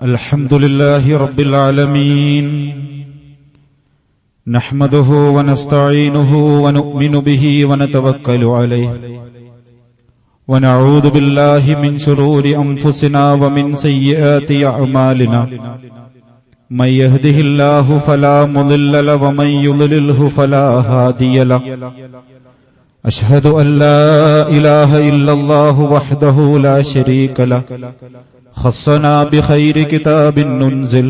Alhamdulillahi Rabbil Alameen. Nahmaduhu wa nasta'inuhu wa nu'minu bihi wa natawakkalu alayhi. Wa na'udhu billahi min shururi anfusina wa min sayyiati a'malina. Man yahdihillahu fala mudilla lahu wa man yudlilhu fala hadiya lahu. Ashhadu an la ilaha illallah wahdahu la sharika lahu. Khassana bi khayri kitabin nunzil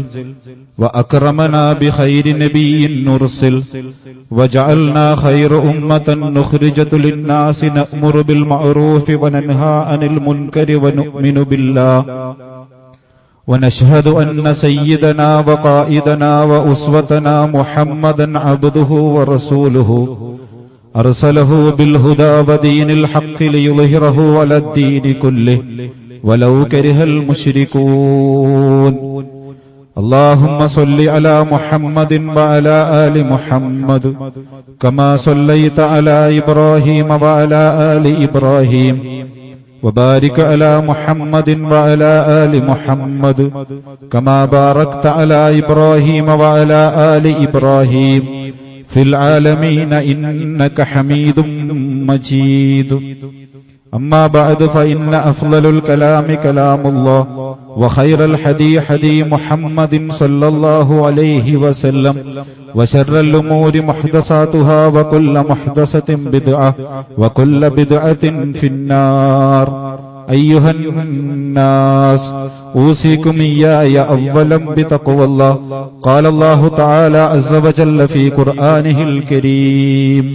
wa akramana bi khayri nabiyyin nursil wa ja'alna khayra ummatan nukhrijat lin-nasi na'muru bil ma'ruf wa nanha 'anil munkari wa nu'minu billah wa nashhadu anna sayyidana wa qa'idana wa uswatana Muhammadan 'abduhu wa rasuluhu arsalahu bil huda wa dinil haqqi liyudhhirahu 'ala ad-dini kullihi walau karihal mushrikun. Allahumma salli ala Muhammadin wa ala ali Muhammad kama sallaita ala Ibrahim wa ala ali Ibrahim wa barik ala Muhammadin wa ala ali Muhammad kama barakta ala Ibrahim wa ala ali Ibrahim fil alamin innaka Hamidum Majid. أما بعد فإن أفضل الكلام كلام الله وخير الحدي حدي محمد صلى الله عليه وسلم وشر الأمور محدثاتها وكل محدثة بدعة وكل بدعة في النار. أيها الناس أوصيكم إياي أولا بتقوى الله. قال الله تعالى عز وجل في قرآنه الكريم: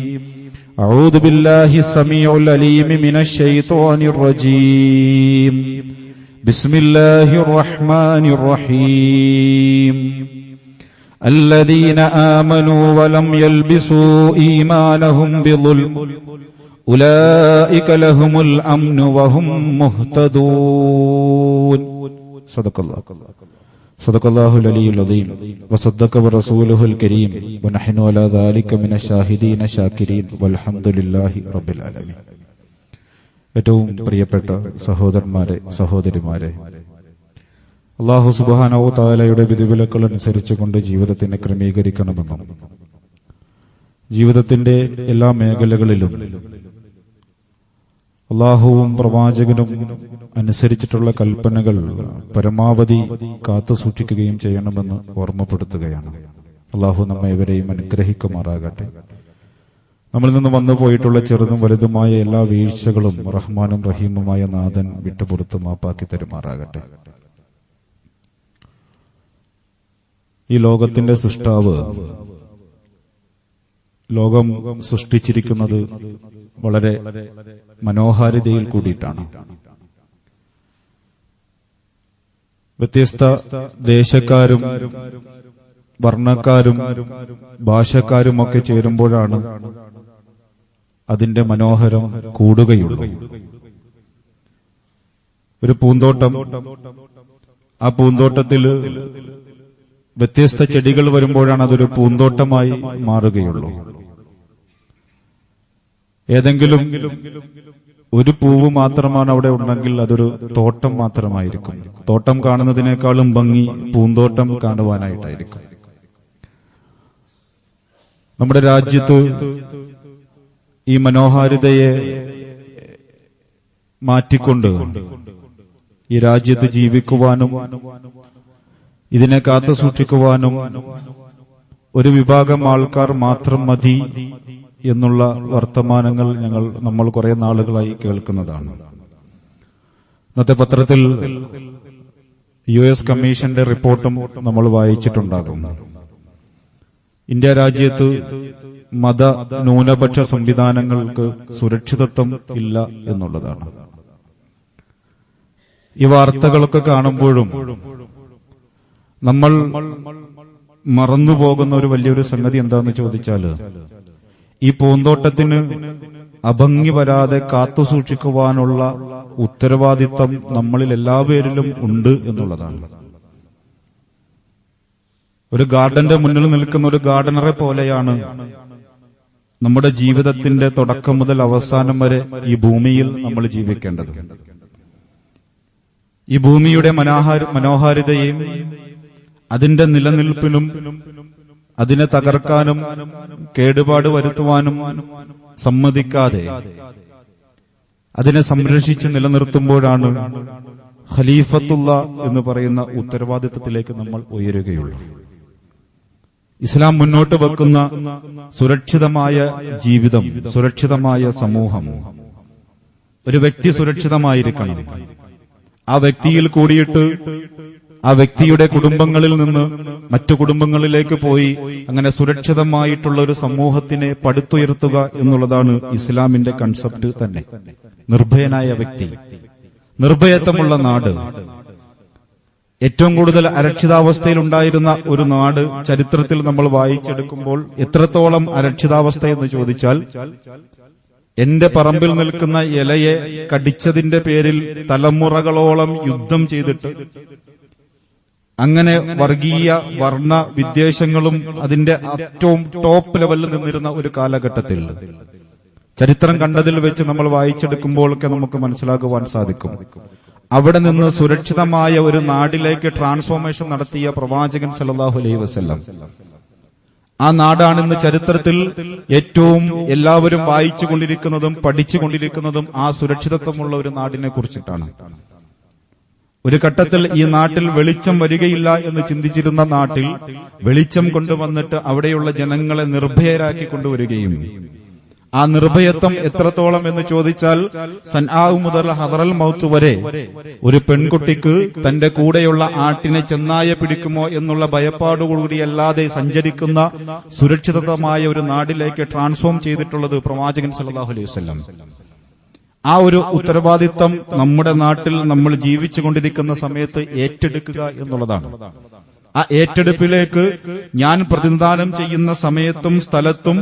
أعوذ بالله السميع العليم من الشيطان الرجيم. بسم الله الرحمن الرحيم. الذين آمنوا ولم يلبسوا إيمانهم بظلم أولئك لهم الأمن وهم مهتدون. صدق الله. صدق الله العلي العظيم وصدق رسوله الكريم ونحن على ذلك من الشاهدين الشاكرين والحمد لله رب العالمين. ഏറ്റവും പ്രിയപ്പെട്ട സഹോദരന്മാരെ, സഹോദരിമാരെ, അല്ലാഹു സുബ്ഹാനഹു വ തആലയുടെ വിധിവിലക്കുകൾ അനുസരിച്ചുകൊണ്ട് ജീവിതത്തിനെ ക്രമീകരിക്കണമെന്നും ജീവിതത്തിന്റെ എല്ലാ മേഖലകളിലും അല്ലാഹുവും പ്രവാചകനും അനുസരിച്ചിട്ടുള്ള കൽപ്പനകൾ പരമാവധി കാത്തുസൂക്ഷിക്കുകയും ചെയ്യണമെന്ന് ഓർമ്മപ്പെടുത്തുകയാണ്. അല്ലാഹു നമ്മെ ഇവരെയും അനുഗ്രഹിക്കുമാറാകട്ടെ. നമ്മളിൽ നിന്ന് വന്നു പോയിട്ടുള്ള ചെറുതും വലുതുമായ എല്ലാ വീഴ്ചകളും റഹ്മാനും റഹീമുമായ നാഥൻ വിട്ടുപുറത്ത് മാപ്പാക്കി തരുമാറാകട്ടെ. ഈ ലോകത്തിന്റെ സൃഷ്ടാവ് ലോകം സൃഷ്ടിച്ചിരിക്കുന്നത് വളരെ മനോഹാരിതയിൽ കൂടിയിട്ടാണ്. വ്യത്യസ്ത ദേശക്കാരും വർണ്ണക്കാരും ഭാഷക്കാരുമൊക്കെ ചേരുമ്പോഴാണ് അതിന്റെ മനോഹരം കൂടുകയുള്ളൂ. ഒരു പൂന്തോട്ടം, ആ പൂന്തോട്ടത്തിൽ വ്യത്യസ്ത ചെടികൾ വരുമ്പോഴാണ് അതൊരു പൂന്തോട്ടമായി മാറുകയുള്ളൂ. ഏതെങ്കിലും ഒരു പൂവ് മാത്രമാണ് അവിടെ ഉണ്ടെങ്കിൽ അതൊരു തോട്ടം മാത്രമായിരിക്കും. തോട്ടം കാണുന്നതിനേക്കാളും ഭംഗി പൂന്തോട്ടം കാണുവാനായിട്ടായിരിക്കും. നമ്മുടെ രാജ്യത്ത് ഈ മനോഹാരിതയെ മാറ്റിക്കൊണ്ട് ഈ രാജ്യത്ത് ജീവിക്കുവാനും ഇതിനെ കാത്തുസൂക്ഷിക്കുവാനും ഒരു വിഭാഗം ആൾക്കാർ മാത്രം മതി എന്നുള്ള വർത്തമാനങ്ങൾ നമ്മൾ കുറെ നാളുകളായി കേൾക്കുന്നതാണ്. ഇന്നത്തെ പത്രത്തിൽ US കമ്മീഷന്റെ റിപ്പോർട്ടും നമ്മൾ വായിച്ചിട്ടുണ്ടാകും. ഇന്ത്യ രാജ്യത്ത് മത ന്യൂനപക്ഷ സംവിധാനങ്ങൾക്ക് സുരക്ഷിതത്വം ഇല്ല എന്നുള്ളതാണ്. ഈ വാർത്തകളൊക്കെ കാണുമ്പോഴും നമ്മൾ മറന്നുപോകുന്ന ഒരു വലിയൊരു സംഗതി എന്താന്ന് ചോദിച്ചാല്, ഈ പൂന്തോട്ടത്തിന് അഭംഗി വരാതെ കാത്തുസൂക്ഷിക്കുവാനുള്ള ഉത്തരവാദിത്തം നമ്മളിൽ എല്ലാവരിലും ഉണ്ട് എന്നുള്ളതാണ്. ഒരു ഗാർഡന്റെ മുന്നിൽ നിൽക്കുന്ന ഒരു ഗാർഡനറെ പോലെയാണ് നമ്മുടെ ജീവിതത്തിന്റെ തുടക്കം മുതൽ അവസാനം വരെ ഈ ഭൂമിയിൽ നമ്മൾ ജീവിക്കേണ്ടത്. ഈ ഭൂമിയുടെ മനോഹാരിതയെയും അതിന്റെ നിലനിൽപ്പിനും അതിനെ തകർക്കാനും കേടുപാട് വരുത്തുവാനും സമ്മതിക്കാതെ അതിനെ സംരക്ഷിച്ച് നിലനിർത്തുമ്പോഴാണ് ഖലീഫത്തുള്ള എന്ന് പറയുന്ന ഉത്തരവാദിത്തത്തിലേക്ക് നമ്മൾ ഉയരുകയുള്ളൂ. ഇസ്ലാം മുന്നോട്ട് വെക്കുന്ന സുരക്ഷിതമായ ജീവിതം, സുരക്ഷിതമായ സമൂഹം, ഒരു വ്യക്തി സുരക്ഷിതമായിരിക്കണം. ആ വ്യക്തിയിൽ കൂടിയിട്ട് ആ വ്യക്തിയുടെ കുടുംബങ്ങളിൽ നിന്ന് മറ്റു കുടുംബങ്ങളിലേക്ക് പോയി അങ്ങനെ സുരക്ഷിതമായിട്ടുള്ള ഒരു സമൂഹത്തിനെ പടുത്തുയർത്തുക എന്നുള്ളതാണ് ഇസ്ലാമിന്റെ കൺസെപ്റ്റ് തന്നെ. നിർഭയനായ വ്യക്തി, നിർഭയത്വമുള്ള നാട്. ഏറ്റവും കൂടുതൽ അരക്ഷിതാവസ്ഥയിലുണ്ടായിരുന്ന ഒരു നാട് ചരിത്രത്തിൽ നമ്മൾ വായിച്ചെടുക്കുമ്പോൾ എത്രത്തോളം അരക്ഷിതാവസ്ഥ എന്ന് ചോദിച്ചാൽ, എന്റെ പറമ്പിൽ നിൽക്കുന്ന ഇലയെ കടിച്ചതിന്റെ പേരിൽ തലമുറകളോളം യുദ്ധം ചെയ്തിട്ട് അങ്ങനെ വർഗീയ വർണ്ണ വിദ്വേഷങ്ങളും അതിന്റെ ഏറ്റവും ടോപ്പ് ലെവലിൽ നിന്നിരുന്ന ഒരു കാലഘട്ടത്തിൽ ചരിത്രം കണ്ടതിൽ വെച്ച് നമ്മൾ വായിച്ചെടുക്കുമ്പോഴൊക്കെ നമുക്ക് മനസ്സിലാക്കുവാൻ സാധിക്കും. അവിടെ നിന്ന് സുരക്ഷിതമായ ഒരു നാടിലേക്ക് ട്രാൻസ്ഫോർമേഷൻ നടത്തിയ പ്രവാചകൻ സല്ലല്ലാഹു അലൈഹി വസല്ലം. ആ നാടാണ് ഇന്ന് ചരിത്രത്തിൽ ഏറ്റവും എല്ലാവരും വായിച്ചുകൊണ്ടിരിക്കുന്നതും പഠിച്ചുകൊണ്ടിരിക്കുന്നതും ആ സുരക്ഷിതത്വമുള്ള ഒരു നാടിനെ കുറിച്ചിട്ടാണ്. ഒരു ഘട്ടത്തിൽ ഈ നാട്ടിൽ വെളിച്ചം വരികയില്ല എന്ന് ചിന്തിച്ചിരുന്ന നാട്ടിൽ വെളിച്ചം കൊണ്ടുവന്നിട്ട് അവിടെയുള്ള ജനങ്ങളെ നിർഭയരാക്കി കൊണ്ടുവരികയും, ആ നിർഭയത്വം എത്രത്തോളം എന്ന് ചോദിച്ചാൽ, സൻആവ് മുതൽ ഹദറൽ മൗത്ത് വരെ ഒരു പെൺകുട്ടിക്ക് തന്റെ കൂടെയുള്ള ആട്ടിനെ ചെന്നായ പിടിക്കുമോ എന്നുള്ള ഭയപ്പാടുകൂടിയല്ലാതെ സഞ്ചരിക്കുന്ന സുരക്ഷിതമായ ഒരു നാടിലേക്ക് ട്രാൻസ്ഫോം ചെയ്തിട്ടുള്ളത് പ്രവാചകൻ സല്ലല്ലാഹു അലൈഹി വസല്ലം. ആ ഒരു ഉത്തരവാദിത്തം നമ്മുടെ നാട്ടിൽ നമ്മൾ ജീവിച്ചുകൊണ്ടിരിക്കുന്ന സമയത്ത് ഏറ്റെടുക്കുക എന്നുള്ളതാണ്. ആ ഏറ്റെടുപ്പിലേക്ക് ഞാൻ പ്രതിനിധാനം ചെയ്യുന്ന സമയത്തും സ്ഥലത്തും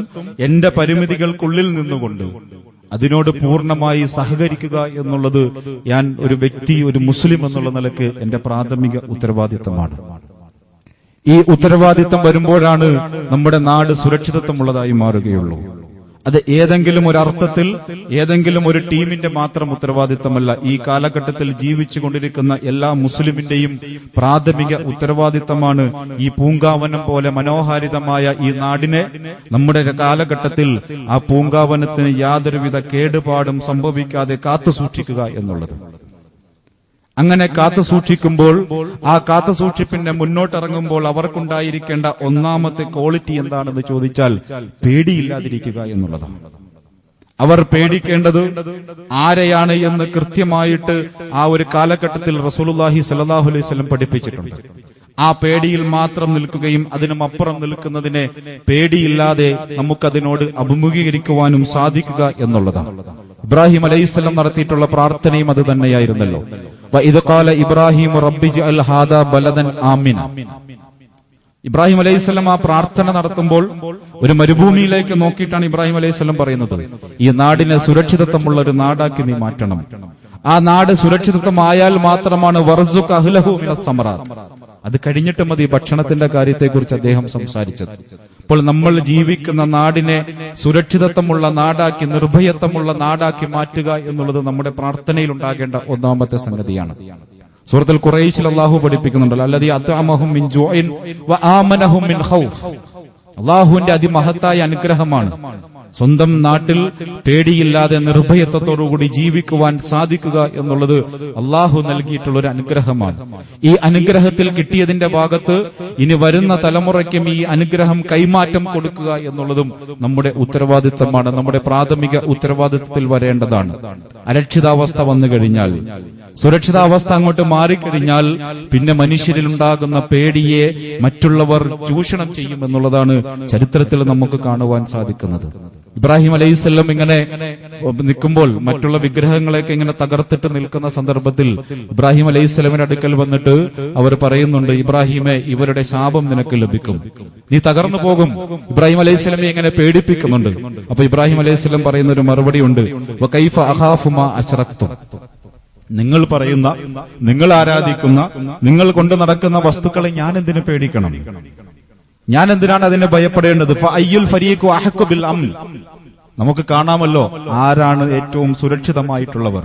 എന്റെ പരിമിതികൾക്കുള്ളിൽ നിന്നുകൊണ്ട് അതിനോട് പൂർണ്ണമായി സഹകരിക്കുക എന്നുള്ളത് ഞാൻ ഒരു വ്യക്തി, ഒരു മുസ്ലിം എന്നുള്ള നിലക്ക് എന്റെ പ്രാഥമിക ഉത്തരവാദിത്തമാണ്. ഈ ഉത്തരവാദിത്തം വരുമ്പോഴാണ് നമ്മുടെ നാട് സുരക്ഷിതത്വമുള്ളതായി മാറുകയുള്ളൂ. അത് ഏതെങ്കിലും ഒരു അർത്ഥത്തിൽ ഏതെങ്കിലും ഒരു ടീമിന്റെ മാത്രം ഉത്തരവാദിത്തമല്ല. ഈ കാലഘട്ടത്തിൽ ജീവിച്ചുകൊണ്ടിരിക്കുന്ന എല്ലാ മുസ്ലിമിന്റെയും പ്രാഥമിക ഉത്തരവാദിത്തമാണ് ഈ പൂങ്കാവനം പോലെ മനോഹാരിതമായ ഈ നാടിനെ നമ്മുടെ കാലഘട്ടത്തിൽ ആ പൂങ്കാവനത്തിന് യാതൊരുവിധ കേടുപാടും സംഭവിക്കാതെ കാത്തുസൂക്ഷിക്കുക എന്നുള്ളത്. അങ്ങനെ കാത്തുസൂക്ഷിക്കുമ്പോൾ, ആ കാത്തുസൂക്ഷിപ്പിന്റെ മുന്നോട്ടിറങ്ങുമ്പോൾ അവർക്കുണ്ടായിരിക്കേണ്ട ഒന്നാമത്തെ ക്വാളിറ്റി എന്താണെന്ന് ചോദിച്ചാൽ പേടിയില്ലാതിരിക്കുക എന്നുള്ളതാണ്. അവർ പേടിക്കേണ്ടത് ആരെയാണ് എന്ന് കൃത്യമായിട്ട് ആ ഒരു കാലഘട്ടത്തിൽ റസൂലുള്ളാഹി സ്വല്ലല്ലാഹു അലൈഹി വസല്ലം പഠിപ്പിച്ചിട്ടുണ്ട്. ആ പേടിയിൽ മാത്രം നിൽക്കുകയും അതിനുമപ്പുറം നിൽക്കുന്നതിനെ പേടിയില്ലാതെ നമുക്കതിനോട് അഭിമുഖീകരിക്കുവാനും സാധിക്കുക എന്നുള്ളതാണ്. ഇബ്രാഹിം അലൈഹിസ്സലാം നടത്തിയിട്ടുള്ള പ്രാർത്ഥനയും അത് തന്നെയായിരുന്നല്ലോ. വഇദ് ഖാല ഇബ്രാഹിം റബ്ബി ജഅൽ ഹാദാ ബലദൻ ആമിന. ഇബ്രാഹിം അലൈഹിസ്സലാം ആ പ്രാർത്ഥന നടത്തുമ്പോൾ ഒരു മരുഭൂമിയിലേക്ക് നോക്കിയിട്ടാണ് ഇബ്രാഹിം അലൈഹിസ്സലാം പറയുന്നത്, ഈ നാടിനെ സുരക്ഷിതത്വമുള്ള ഒരു നാടാക്കി നീ മാറ്റണം. ആ നാട് സുരക്ഷിതത്വമായാൽ മാത്രമാണ് വർസുഖ അഹ്ലഹു മിനസ് സമറാത്ത്. അത് കഴിഞ്ഞിട്ട് മതി ഭക്ഷണത്തിന്റെ കാര്യത്തെക്കുറിച്ച് അദ്ദേഹം സംസാരിച്ചത്. അപ്പോൾ നമ്മൾ ജീവിക്കുന്ന നാടിനെ സുരക്ഷിതത്വമുള്ള നാടാക്കി, നിർഭയത്വമുള്ള നാടാക്കി മാറ്റുക എന്നുള്ളത് നമ്മുടെ പ്രാർത്ഥനയിൽ ഉണ്ടാകേണ്ട ഒന്നാമത്തെ സംഗതിയാണ്. സൂറത്തുൽ ഖുറൈശിൽ അല്ലാഹു പഠിപ്പിക്കുന്നുണ്ടല്ലോ, അല്ലദീ അത്അമഹും മിൻ ജൂഇൻ വആമനഹും മിൻ ഖൗഫ്. അല്ലാഹുവിന്റെ അതിമഹത്തായ അനുഗ്രഹമാണ് സ്വന്തം നാട്ടിൽ പേടിയില്ലാതെ നിർഭയത്വത്തോടുകൂടി ജീവിക്കുവാൻ സാധിക്കുക എന്നുള്ളത് അള്ളാഹു നൽകിയിട്ടുള്ള ഒരു അനുഗ്രഹമാണ്. ഈ അനുഗ്രഹത്തിൽ കിട്ടിയതിന്റെ ഭാഗത്ത് ഇനി വരുന്ന തലമുറയ്ക്കും ഈ അനുഗ്രഹം കൈമാറ്റം കൊടുക്കുക എന്നുള്ളതും നമ്മുടെ ഉത്തരവാദിത്തമാണ്, നമ്മുടെ പ്രാഥമിക ഉത്തരവാദിത്തത്തിൽ വരേണ്ടതാണ്. അരക്ഷിതാവസ്ഥ വന്നു കഴിഞ്ഞാൽ, സുരക്ഷിതാവസ്ഥ അങ്ങോട്ട് മാറിക്കഴിഞ്ഞാൽ പിന്നെ മനുഷ്യരിലുണ്ടാകുന്ന പേടിയെ മറ്റുള്ളവർ ചൂഷണം ചെയ്യുമെന്നുള്ളതാണ് ചരിത്രത്തിൽ നമുക്ക് കാണുവാൻ സാധിക്കുന്നത്. ഇബ്രാഹിം അലൈഹിസ്സലാം ഇങ്ങനെ നിൽക്കുമ്പോൾ, മറ്റുള്ള വിഗ്രഹങ്ങളെയൊക്കെ ഇങ്ങനെ തകർത്തിട്ട് നിൽക്കുന്ന സന്ദർഭത്തിൽ ഇബ്രാഹിം അലൈഹിസ്സലാമിന്റെ അടുക്കൽ വന്നിട്ട് അവർ പറയുന്നുണ്ട്, ഇബ്രാഹിമെ, ഇവരുടെ ശാപം നിനക്ക് ലഭിക്കും, നീ തകർന്നു പോകും. ഇബ്രാഹിം അലൈഹിസ്സലാമെ ഇങ്ങനെ പേടിപ്പിക്കുന്നുണ്ട്. അപ്പൊ ഇബ്രാഹിം അലൈഹിസ്സലാം പറയുന്ന ഒരു മറുപടി ഉണ്ട്, വകൈഫ അഖാഫു മാ അശ്റക്തും. നിങ്ങൾ പറയുന്ന, നിങ്ങൾ ആരാധിക്കുന്ന, നിങ്ങൾ കൊണ്ടു നടക്കുന്ന വസ്തുക്കളെ ഞാൻ എന്തിനു പേടിക്കണം? ഞാൻ എന്തിനാണ് അതിനെ ഭയപ്പെടേണ്ടത്? ഫഅയ്യുൽ ഫരീഖു അഹഖു ബിൽ അംൻ. നമുക്ക് കാണാമല്ലോ ആരാണ് ഏറ്റവും സുരക്ഷിതമായിട്ടുള്ളവർ.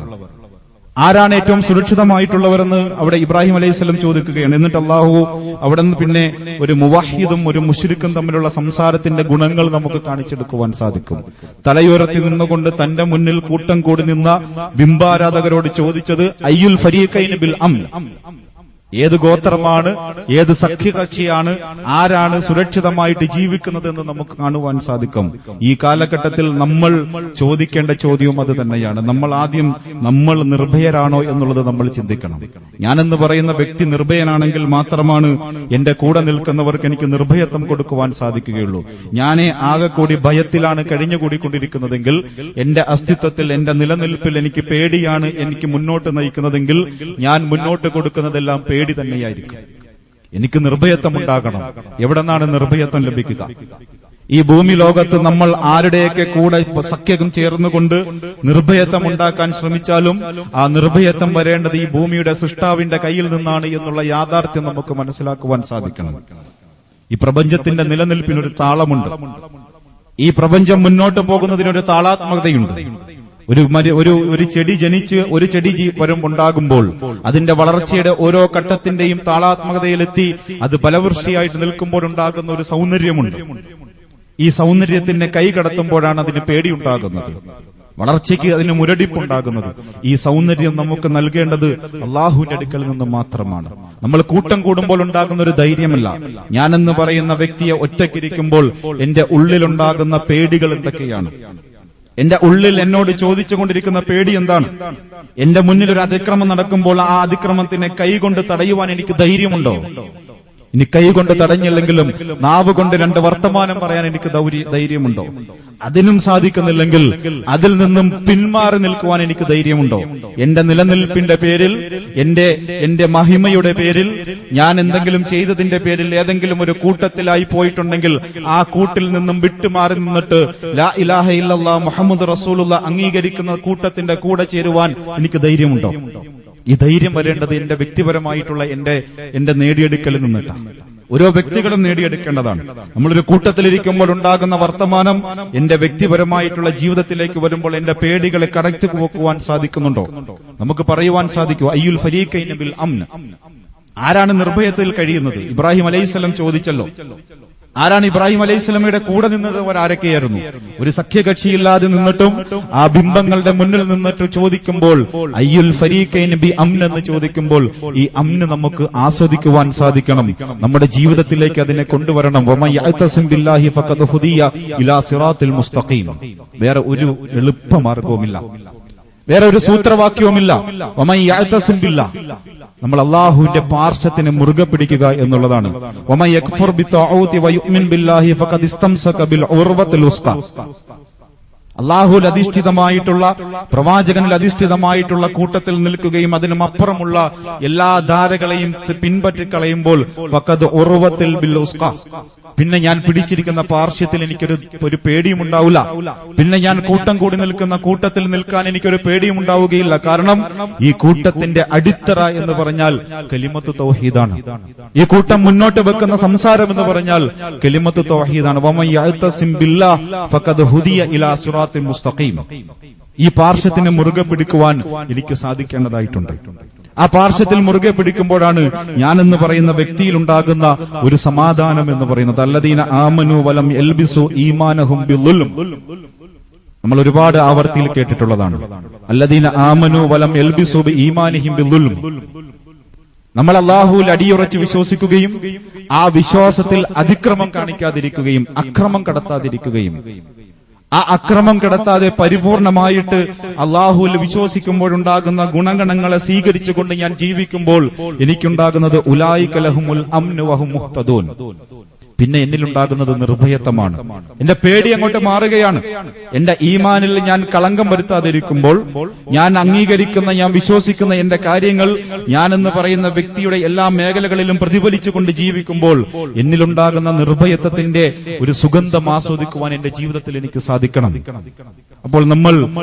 ആരാണ് ഏറ്റവും സുരക്ഷിതമായിട്ടുള്ളവരെന്ന് അവിടെ ഇബ്രാഹിം അലൈഹിസ്സലാം ചോദിക്കുകയാണ്. എന്നിട്ട് അള്ളാഹു അവിടെ നിന്ന് പിന്നെ ഒരു മുവഹിദും ഒരു മുശ്രിക്കും തമ്മിലുള്ള സംസാരത്തിന്റെ ഗുണങ്ങൾ നമുക്ക് കാണിച്ചെടുക്കുവാൻ സാധിക്കും. തലയുയർത്തി നിന്നുകൊണ്ട് തന്റെ മുന്നിൽ കൂട്ടം കൂടി നിന്ന ബിംബാരാധകരോട് ചോദിച്ചത് അയ്യുൽ ഫരീഖൈനി ബിൽ അംൻ, ഏത് ഗോത്രമാണ്, ഏത് സഖ്യകക്ഷിയാണ്, ആരാണ് സുരക്ഷിതമായിട്ട് ജീവിക്കുന്നതെന്ന് നമുക്ക് കാണുവാൻ സാധിക്കും. ഈ കാലഘട്ടത്തിൽ നമ്മൾ ചോദിക്കേണ്ട ചോദ്യവും അത് തന്നെയാണ്. നമ്മൾ നിർഭയരാണോ എന്നുള്ളത് നമ്മൾ ചിന്തിക്കണം. ഞാനെന്ന് പറയുന്ന വ്യക്തി നിർഭയനാണെങ്കിൽ മാത്രമാണ് എന്റെ കൂടെ നിൽക്കുന്നവർക്ക് എനിക്ക് നിർഭയത്വം കൊടുക്കുവാൻ സാധിക്കുകയുള്ളൂ. ഞാനേ ആകെ കൂടി ഭയത്തിലാണ് കഴിഞ്ഞുകൂടിക്കൊണ്ടിരിക്കുന്നതെങ്കിൽ, എന്റെ അസ്തിത്വത്തിൽ, എന്റെ നിലനിൽപ്പിൽ എനിക്ക് പേടിയാണ് എനിക്ക് മുന്നോട്ട് നയിക്കുന്നതെങ്കിൽ, ഞാൻ മുന്നോട്ട് കൊടുക്കുന്നതെല്ലാം പേടി തന്നെയായിരിക്കും. എനിക്ക് നിർഭയത്വം ഉണ്ടാകണം. എവിടെ നിന്നാണ് നിർഭയത്വം ലഭിക്കുക? ഈ ഭൂമി ലോകത്ത് നമ്മൾ ആരുടെയൊക്കെ കൂടെ സഖ്യം ചേർന്നുകൊണ്ട് നിർഭയത്വം ഉണ്ടാക്കാൻ ശ്രമിച്ചാലും ആ നിർഭയത്വം വരേണ്ടത് ഈ ഭൂമിയുടെ സൃഷ്ടാവിന്റെ കയ്യിൽ നിന്നാണ് എന്നുള്ള യാഥാർത്ഥ്യം നമുക്ക് മനസ്സിലാക്കുവാൻ സാധിക്കണം. ഈ പ്രപഞ്ചത്തിന്റെ നിലനിൽപ്പിനൊരു താളമുണ്ട്. ഈ പ്രപഞ്ചം മുന്നോട്ട് പോകുന്നതിനൊരു താളാത്മകതയുണ്ട്. ഒരു ചെടി ജനിച്ച് ഒരു ചെടി ഉണ്ടാകുമ്പോൾ അതിന്റെ വളർച്ചയുടെ ഓരോ ഘട്ടത്തിന്റെയും താളാത്മകതയിലെത്തി അത് ഫലവൃഷ്ടിയായിട്ട് നിൽക്കുമ്പോൾ ഉണ്ടാകുന്ന ഒരു സൗന്ദര്യമുണ്ട്. ഈ സൗന്ദര്യത്തിന് കൈകടത്തുമ്പോഴാണ് അതിന് പേടിയുണ്ടാകുന്നത്, വളർച്ചയ്ക്ക് അതിന് മുരടിപ്പുണ്ടാകുന്നത്. ഈ സൗന്ദര്യം നമുക്ക് നൽകേണ്ടത് അള്ളാഹുവിന്റെ അടുക്കൽ നിന്ന് മാത്രമാണ്. നമ്മൾ കൂട്ടം കൂടുമ്പോൾ ഉണ്ടാകുന്ന ഒരു ധൈര്യമല്ല. ഞാനെന്ന് പറയുന്ന വ്യക്തിയെ ഒറ്റയ്ക്കിരിക്കുമ്പോൾ എന്റെ ഉള്ളിലുണ്ടാകുന്ന പേടികൾ എന്തൊക്കെയാണ്? എന്റെ ഉള്ളിൽ എന്നോട് ചോദിച്ചുകൊണ്ടിരിക്കുന്ന പേടി എന്താണ്? എന്റെ മുന്നിൽ ഒരു അതിക്രമം നടക്കുമ്പോൾ ആ അതിക്രമത്തിനെ കൈകൊണ്ട് തടയുവാൻ എനിക്ക് ധൈര്യമുണ്ടോ? ഇനി കൈകൊണ്ട് തടഞ്ഞില്ലെങ്കിലും നാവ് കൊണ്ട് 2 വർത്തമാനം പറയാൻ എനിക്ക് ധൈര്യമുണ്ടോ? അതിനും സാധിക്കുന്നില്ലെങ്കിൽ അതിൽ നിന്നും പിന്മാറി നിൽക്കുവാൻ എനിക്ക് ധൈര്യമുണ്ടോ? എന്റെ നിലനിൽപ്പിന്റെ പേരിൽ, എന്റെ മഹിമയുടെ പേരിൽ, ഞാൻ എന്തെങ്കിലും ചെയ്തതിന്റെ പേരിൽ ഏതെങ്കിലും ഒരു കൂട്ടത്തിലായി പോയിട്ടുണ്ടെങ്കിൽ ആ കൂട്ടിൽ നിന്നും വിട്ടുമാറി നിന്നിട്ട് ലാ ഇലാഹ ഇല്ലല്ലാഹ് മുഹമ്മദ് റസൂലുള്ളാഹ് അംഗീകരിക്കുന്ന കൂട്ടത്തിന്റെ കൂടെ ചേരുവാൻ എനിക്ക് ധൈര്യമുണ്ടോ? ഈ ധൈര്യം വരേണ്ടത് എന്റെ വ്യക്തിപരമായിട്ടുള്ള എന്റെ നേടിയെടുക്കലിൽ നിന്നിട്ടാണ്. ഓരോ വ്യക്തികളും നേടിയെടുക്കേണ്ടതാണ്. നമ്മളൊരു കൂട്ടത്തിലിരിക്കുമ്പോൾ ഉണ്ടാകുന്ന വർത്തമാനം എന്റെ വ്യക്തിപരമായിട്ടുള്ള ജീവിതത്തിലേക്ക് വരുമ്പോൾ എന്റെ പേടികളെ കടത്തി പോക്കുവാൻ സാധിക്കുന്നുണ്ടോ? നമുക്ക് പറയുവാൻ സാധിക്കൂ അയ്യുൽ ഫരീഖൈനി ബിൽ അംൻ, ആരാണ് നിർഭയത്തിൽ കഴിയുന്നത്? ഇബ്രാഹിം അലൈഹിസ്സലാം ചോദിച്ചല്ലോ, ആരാണ് ഇബ്രാഹിം അലൈഹിസ്സലാമയുടെ കൂടെ നിന്നവർ ആരൊക്കെയായിരുന്നു? ഒരു സഖ്യകക്ഷിയില്ലാതെ നിന്നിട്ടും ആ ബിംബങ്ങളുടെ മുന്നിൽ നിന്നിട്ട് ചോദിക്കുമ്പോൾ അയ്യുൽ ഫരീഖൈനി ബി അംൻ എന്ന് ചോദിക്കുമ്പോൾ ഈ അംന് നമുക്ക് ആസ്വദിക്കുവാൻ സാധിക്കണം. നമ്മുടെ ജീവിതത്തിലേക്ക് അതിനെ കൊണ്ടുവരണം. വമൻ യഅ്തസിം ബില്ലാഹി ഫഖദ് ഹുദിയ ഇലാ സിറാത്തിൽ മുസ്തഖീം. വേറെ ഒരു എളുപ്പമാർഗവുമില്ല, വേറെ ഒരു സൂത്രവാക്യവുമില്ല. വമൻ യഅ്തസിം ബില്ലാഹ്, നമ്മൾ അള്ളാഹുവിന്റെ പാർശ്വത്തിനെ മുറുകെ പിടിക്കുക എന്നുള്ളതാണ്. വമൻ യക്ഫുർ ബിത്തഊതി വയുമിൻ ബില്ലാഹി ഫഖദ് ഇസ്തംസക ബിൽ ഉർവത്തിൽ ഉസ്ഖ. അള്ളാഹുൽ അധിഷ്ഠിതമായിട്ടുള്ള, പ്രവാചകനിൽ അധിഷ്ഠിതമായിട്ടുള്ള കൂട്ടത്തിൽ നിൽക്കുകയും അതിനും അപ്പുറമുള്ള എല്ലാ ധാരകളെയും പിൻപറ്റിക്കളയുമ്പോൾ ഫഖദ് ഉർവത്തിൽ ബിൽ ഉസ്ഖ, പിന്നെ ഞാൻ പിടിച്ചിരിക്കുന്ന പാർശ്വത്തിൽ എനിക്കൊരു പേടിയും ഉണ്ടാവില്ല. പിന്നെ ഞാൻ കൂട്ടം കൂടി നിൽക്കുന്ന കൂട്ടത്തിൽ നിൽക്കാൻ എനിക്കൊരു പേടിയും ഉണ്ടാവുകയില്ല. കാരണം ഈ കൂട്ടത്തിന്റെ അടിത്തറ എന്ന് പറഞ്ഞാൽ കലിമത്തു തൗഹീദാണ്. ഈ കൂട്ടം മുന്നോട്ട് വെക്കുന്ന സംസാരം എന്ന് പറഞ്ഞാൽ കലിമത്തു തൗഹീദാണ്. വമൻ യഅ്തസിം ബില്ലാഹ് ഫഖദ് ഹുദിയ ഇലാ സിറാത്തിൽ മുസ്തഖീം. ഈ പാർശ്വത്തിനെ മുറുകെ പിടിക്കുവാൻ എനിക്ക് സാധിക്കേണ്ടതായിട്ടുണ്ട്. ആ പാർശ്വത്തിൽ മുറുകെ പിടിക്കുമ്പോഴാണ് ഞാനെന്ന് പറയുന്ന വ്യക്തിയിൽ ഉണ്ടാകുന്ന ഒരു സമാധാനം എന്ന് പറയുന്നത്. അല്ലദീന ആമനു വലം യൽബിസു ഈമാനഹും ബിളുൽം. നമ്മൾ ഒരുപാട് ആവർത്തിയിൽ കേട്ടിട്ടുള്ളതാണ്. അല്ലദീന ആമനു വലം യൽബിസു ഈമാനിഹിം ബിളുൽം. നമ്മൾ അല്ലാഹുവിൽ അടിയുറച്ച് വിശ്വസിക്കുകയും ആ വിശ്വാസത്തിൽ അതിക്രമം കാണിക്കാതിരിക്കുകയും അക്രമം കടത്താതിരിക്കുകയും, ആ അക്രമം കിടത്താതെ പരിപൂർണമായിട്ട് അള്ളാഹുവിൽ വിശ്വസിക്കുമ്പോഴുണ്ടാകുന്ന ഗുണഗണങ്ങളെ സ്വീകരിച്ചുകൊണ്ട് ഞാൻ ജീവിക്കുമ്പോൾ എനിക്കുണ്ടാകുന്നത് ഉലായിക ലഹുമുൽ അംനു വഹും മുഹ്തദൂൻ. പിന്നെ എന്നിലുണ്ടാകുന്നത് നിർഭയത്വമാണ്. എന്റെ പേടി അങ്ങോട്ട് മാറുകയാണ്. എന്റെ ഈമാനിൽ ഞാൻ കളങ്കം വരുത്താതിരിക്കുമ്പോൾ, ഞാൻ അംഗീകരിക്കുന്ന, ഞാൻ വിശ്വസിക്കുന്ന എന്റെ കാര്യങ്ങൾ ഞാനെന്ന് പറയുന്ന വ്യക്തിയുടെ എല്ലാ മേഖലകളിലും പ്രതിഫലിച്ചുകൊണ്ട് ജീവിക്കുമ്പോൾ എന്നിലുണ്ടാകുന്ന നിർഭയത്വത്തിന്റെ ഒരു സുഗന്ധം ആസ്വദിക്കുവാൻ എന്റെ ജീവിതത്തിൽ എനിക്ക് സാധിക്കണം. അപ്പോൾ നമ്മൾ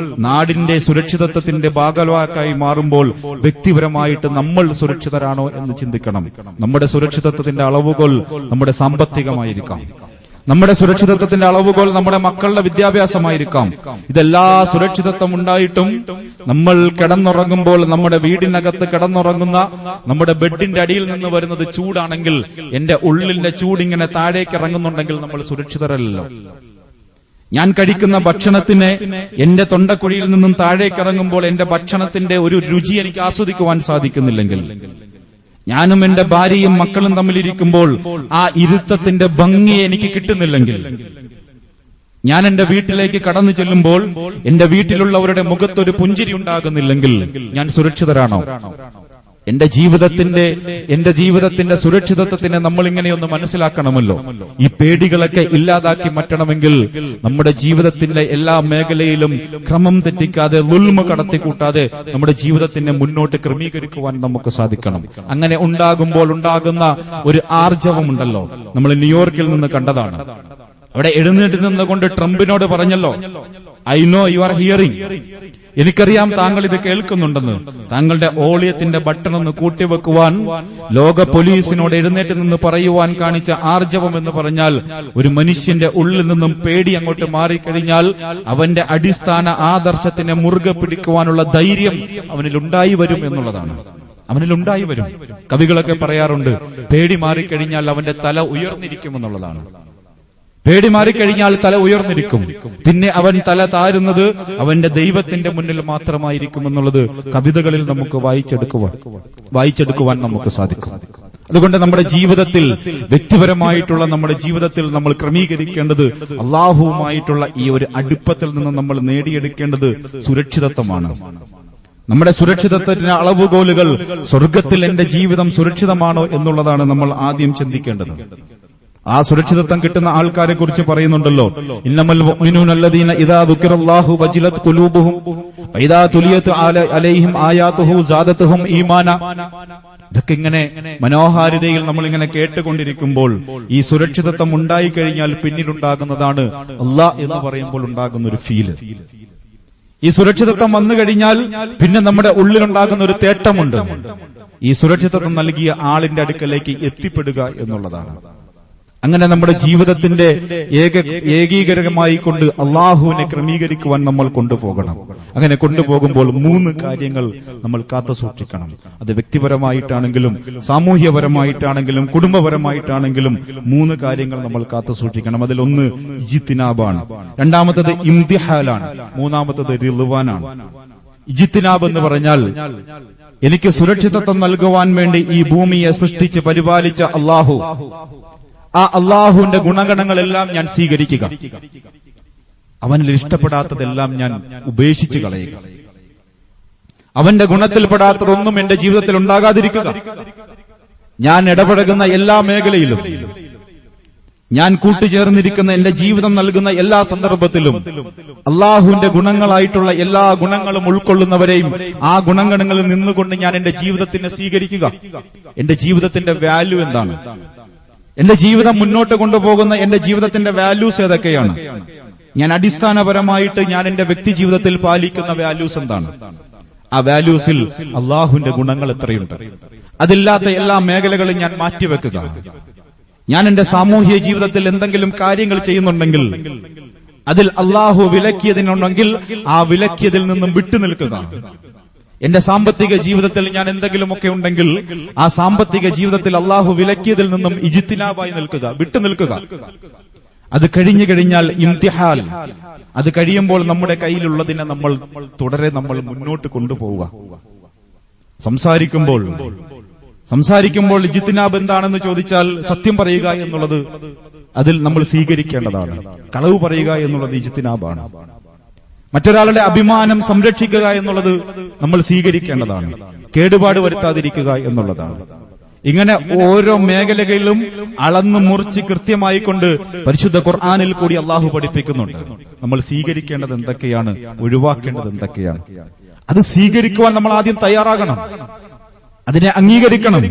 നാടിന്റെ സുരക്ഷിതത്വത്തിന്റെ ഭാഗവാക്കായി മാറുമ്പോൾ വ്യക്തിപരമായിട്ട് നമ്മൾ സുരക്ഷിതരാണോ എന്ന് ചിന്തിക്കണം. നമ്മുടെ സുരക്ഷിതത്വത്തിന്റെ അളവുകൾ നമ്മുടെ സാമ്പത്തികമായിരിക്കാം, നമ്മുടെ സുരക്ഷിതത്വത്തിന്റെ അളവുകോൽ നമ്മുടെ മക്കളുടെ വിദ്യാഭ്യാസമായിരിക്കാം. ഇതെല്ലാ സുരക്ഷിതത്വം ഉണ്ടായിട്ടും നമ്മൾ കിടന്നുറങ്ങുമ്പോൾ നമ്മുടെ വീടിനകത്ത് കിടന്നുറങ്ങുന്ന നമ്മുടെ ബെഡിന്റെ അടിയിൽ നിന്ന് വരുന്നത് ചൂടാണെങ്കിൽ, എന്റെ ഉള്ളിന്റെ ചൂടിങ്ങനെ താഴേക്ക് ഇറങ്ങുന്നുണ്ടെങ്കിൽ നമ്മൾ സുരക്ഷിതരല്ലോ. ഞാൻ കഴിക്കുന്ന ഭക്ഷണത്തിന് എന്റെ തൊണ്ടക്കുഴിയിൽ നിന്നും താഴേക്ക് ഇറങ്ങുമ്പോൾ എന്റെ ഭക്ഷണത്തിന്റെ ഒരു രുചി എനിക്ക് ആസ്വദിക്കുവാൻ സാധിക്കുന്നില്ലെങ്കിൽ, ഞാനും എന്റെ ഭാര്യയും മക്കളും തമ്മിലിരിക്കുമ്പോൾ ആ ഇരുത്തത്തിന്റെ ഭംഗി എനിക്ക് കിട്ടുന്നില്ലെങ്കിൽ, ഞാൻ എന്റെ വീട്ടിലേക്ക് കടന്നു ചെല്ലുമ്പോൾ എന്റെ വീട്ടിലുള്ളവരുടെ മുഖത്തൊരു പുഞ്ചിരി ഉണ്ടാകുന്നില്ലെങ്കിൽ ഞാൻ സുരക്ഷിതരാണോ? എന്റെ ജീവിതത്തിന്റെ സുരക്ഷിതത്വത്തിനെ നമ്മൾ ഇങ്ങനെയൊന്ന് മനസ്സിലാക്കണമല്ലോ. ഈ പേടികളൊക്കെ ഇല്ലാതാക്കി മാറ്റണമെങ്കിൽ നമ്മുടെ ജീവിതത്തിന്റെ എല്ലാ മേഖലയിലും ക്രമം തെറ്റിക്കാതെ, ളുൽമ കടത്തിക്കൂട്ടാതെ നമ്മുടെ ജീവിതത്തിനെ മുന്നോട്ട് ക്രമീകരിക്കുവാൻ നമുക്ക് സാധിക്കണം. അങ്ങനെ ഉണ്ടാകുമ്പോൾ ഉണ്ടാകുന്ന ഒരു ആർജവമുണ്ടല്ലോ, നമ്മൾ ന്യൂയോർക്കിൽ നിന്ന് കണ്ടതാണ്. അവിടെ എഴുന്നേറ്റ് നിന്നുകൊണ്ട് ട്രംപിനോട് പറഞ്ഞല്ലോ, I know you are hearing, എനിക്കറിയാം താങ്കൾ ഇത് കേൾക്കുന്നുണ്ടെന്ന്. താങ്കളുടെ ഓളിയത്തിന്റെ ബട്ടൺ ഒന്ന് കൂട്ടിവെക്കുവാൻ ലോക പോലീസിനോട് എഴുന്നേറ്റ് നിന്ന് പറയുവാൻ കാണിച്ച ആർജവം എന്ന് പറഞ്ഞാൽ, ഒരു മനുഷ്യന്റെ ഉള്ളിൽ നിന്നും പേടി അങ്ങോട്ട് മാറിക്കഴിഞ്ഞാൽ അവന്റെ അടിസ്ഥാന ആദർശത്തിനെ മുറുകെ പിടിക്കുവാനുള്ള ധൈര്യം അവനിലുണ്ടായി വരും എന്നുള്ളതാണ്. അവനിലുണ്ടായി വരും. കവികളൊക്കെ പറയാറുണ്ട്, പേടി മാറിക്കഴിഞ്ഞാൽ അവന്റെ തല ഉയർന്നിരിക്കുമെന്നുള്ളതാണ്. പേടി മാറിക്കഴിഞ്ഞാൽ തല ഉയർന്നിരിക്കും. പിന്നെ അവൻ തല താരുന്നത് അവന്റെ ദൈവത്തിന്റെ മുന്നിൽ മാത്രമായിരിക്കുമെന്നുള്ളത് കവിതകളിൽ നമുക്ക് വായിച്ചെടുക്കുവാൻ നമുക്ക് സാധിക്കും. അതുകൊണ്ട് നമ്മുടെ ജീവിതത്തിൽ, വ്യക്തിപരമായിട്ടുള്ള നമ്മുടെ ജീവിതത്തിൽ നമ്മൾ ക്രമീകരിക്കേണ്ടത്, അള്ളാഹുവുമായിട്ടുള്ള ഈ ഒരു അടുപ്പത്തിൽ നിന്ന് നമ്മൾ നേടിയെടുക്കേണ്ടത് സുരക്ഷിതത്വമാണ്. നമ്മുടെ സുരക്ഷിതത്വത്തിന്റെ അളവുകോലുകൾ, സ്വർഗത്തിൽ എന്റെ ജീവിതം സുരക്ഷിതമാണോ എന്നുള്ളതാണ് നമ്മൾ ആദ്യം ചിന്തിക്കേണ്ടത്. ആ സുരക്ഷിതത്വം കിട്ടുന്ന ആൾക്കാരെ കുറിച്ച് പറയുന്നുണ്ടല്ലോ, ഇന്നമൽ മുഅ്മിനൂന അല്ലദീന ഇദാ ദുകിറല്ലാഹു വജിലത് ഖുലൂബുഹും വഇദാ തുലിയത് അലൈഹിം ആയാതുഹു സാദതുഹും ഈമാന. ഇതൊക്കെ ഇങ്ങനെ മനോഹാരിതയിൽ നമ്മൾ ഇങ്ങനെ കേട്ടുകൊണ്ടിരിക്കുമ്പോൾ ഈ സുരക്ഷിതത്വം ഉണ്ടായിക്കഴിഞ്ഞാൽ പിന്നിലുണ്ടാകുന്നതാണ് അല്ലാഹ് എന്ന് പറയുമ്പോൾ ഉണ്ടാകുന്ന ഒരു ഫീല്. ഈ സുരക്ഷിതത്വം വന്നു കഴിഞ്ഞാൽ പിന്നെ നമ്മുടെ ഉള്ളിലുണ്ടാകുന്ന ഒരു തേട്ടമുണ്ട്. ഈ സുരക്ഷിതത്വം നൽകിയ ആളിന്റെ അടുക്കലേക്ക് എത്തിപ്പെടുക എന്നുള്ളതാണ്. അങ്ങനെ നമ്മുടെ ജീവിതത്തിന്റെ ഏകീകരമായി കൊണ്ട് അള്ളാഹുവിനെ ക്രമീകരിക്കുവാൻ നമ്മൾ കൊണ്ടുപോകണം. അങ്ങനെ കൊണ്ടുപോകുമ്പോൾ 3 കാര്യങ്ങൾ നമ്മൾ കാത്തു സൂക്ഷിക്കണം. അത് വ്യക്തിപരമായിട്ടാണെങ്കിലും സാമൂഹ്യപരമായിട്ടാണെങ്കിലും കുടുംബപരമായിട്ടാണെങ്കിലും 3 കാര്യങ്ങൾ നമ്മൾ കാത്തു സൂക്ഷിക്കണം. അതിലൊന്ന് ഇജ്തിനാബാണ്, രണ്ടാമത്തത് ഇംതിഹാലാണ്, മൂന്നാമത്തത് റിദ്വാനാണ്. ഇജ്തിനാബ് എന്ന് പറഞ്ഞാൽ, എനിക്ക് സുരക്ഷിതത്വം നൽകുവാൻ വേണ്ടി ഈ ഭൂമിയെ സൃഷ്ടിച്ച് പരിപാലിച്ച അള്ളാഹു, ആ അള്ളാഹുവിന്റെ ഗുണഗണങ്ങളെല്ലാം ഞാൻ സ്വീകരിക്കുക, അവനിൽ ഇഷ്ടപ്പെടാത്തതെല്ലാം ഞാൻ ഉപേക്ഷിച്ച് കളയുക, അവന്റെ ഗുണത്തിൽപ്പെടാത്തതൊന്നും എന്റെ ജീവിതത്തിൽ ഉണ്ടാകാതിരിക്കുക. ഞാൻ ഇടപഴകുന്ന എല്ലാ മേഖലയിലും, ഞാൻ കൂട്ടുചേർന്നിരിക്കുന്ന എന്റെ ജീവിതം നൽകുന്ന എല്ലാ സന്ദർഭത്തിലും അള്ളാഹുവിന്റെ ഗുണങ്ങളായിട്ടുള്ള എല്ലാ ഗുണങ്ങളും ഉൾക്കൊള്ളുന്നവരെയും ആ ഗുണഗണങ്ങളിൽ നിന്നുകൊണ്ട് ഞാൻ എന്റെ ജീവിതത്തിനെ സ്വീകരിക്കുക. എന്റെ ജീവിതത്തിന്റെ വാല്യൂ എന്താണ്? എന്റെ ജീവിതം മുന്നോട്ട് കൊണ്ടുപോകുന്ന എന്റെ ജീവിതത്തിന്റെ വാല്യൂസ് ഏതൊക്കെയാണ്? ഞാൻ അടിസ്ഥാനപരമായിട്ട് ഞാൻ എന്റെ വ്യക്തി ജീവിതത്തിൽ പാലിക്കുന്ന വാല്യൂസ് എന്താണ്? ആ വാല്യൂസിൽ അള്ളാഹുവിന്റെ ഗുണങ്ങൾ എത്രയുണ്ട്? അതില്ലാത്ത എല്ലാ മേഖലകളും ഞാൻ മാറ്റിവെക്കുക. ഞാൻ എന്റെ സാമൂഹ്യ ജീവിതത്തിൽ എന്തെങ്കിലും കാര്യങ്ങൾ ചെയ്യുന്നുണ്ടെങ്കിൽ അതിൽ അള്ളാഹു വിലക്കിയതിനുണ്ടെങ്കിൽ ആ വിലക്കിയതിൽ നിന്നും വിട്ടുനിൽക്കുക. എന്റെ സാമ്പത്തിക ജീവിതത്തിൽ ഞാൻ എന്തെങ്കിലുമൊക്കെ ഉണ്ടെങ്കിൽ ആ സാമ്പത്തിക ജീവിതത്തിൽ അള്ളാഹു വിലക്കിയതിൽ നിന്നും ഇജ്തിനാബായി നിൽക്കുക, വിട്ടുനിൽക്കുക. അത് കഴിഞ്ഞു കഴിഞ്ഞാൽ ഇംതിഹാൽ, അത് കഴിയുമ്പോൾ നമ്മുടെ കയ്യിലുള്ളതിനെ നമ്മൾ നമ്മൾ മുന്നോട്ട് കൊണ്ടുപോവുക. സംസാരിക്കുമ്പോൾ ഇജ്തിനാബ് എന്താണെന്ന് ചോദിച്ചാൽ സത്യം പറയുക എന്നുള്ളത് അതിൽ നമ്മൾ സ്വീകരിക്കേണ്ടതാണ്. കളവ് പറയുക എന്നുള്ളത് ഇജ്തിനാബാണ്. മറ്റൊരാളുടെ അഭിമാനം സംരക്ഷിക്കുക എന്നുള്ളത് നമ്മൾ സ്വീകരിക്കേണ്ടതാണ്. കേടുപാട് വരുത്താതിരിക്കുക എന്നുള്ളതാണ്. ഇങ്ങനെ ഓരോ മേഖലകളിലും അളന്നു മുറിച്ച് കൃത്യമായി കൊണ്ട് പരിശുദ്ധ ഖുർആനിൽ കൂടി അള്ളാഹു പഠിപ്പിക്കുന്നുണ്ട്. നമ്മൾ സ്വീകരിക്കേണ്ടത് എന്തൊക്കെയാണ്, ഒഴിവാക്കേണ്ടത് എന്തൊക്കെയാണ്, അത് സ്വീകരിക്കുവാൻ നമ്മൾ ആദ്യം തയ്യാറാകണം. അതിനെ അംഗീകരിക്കണം.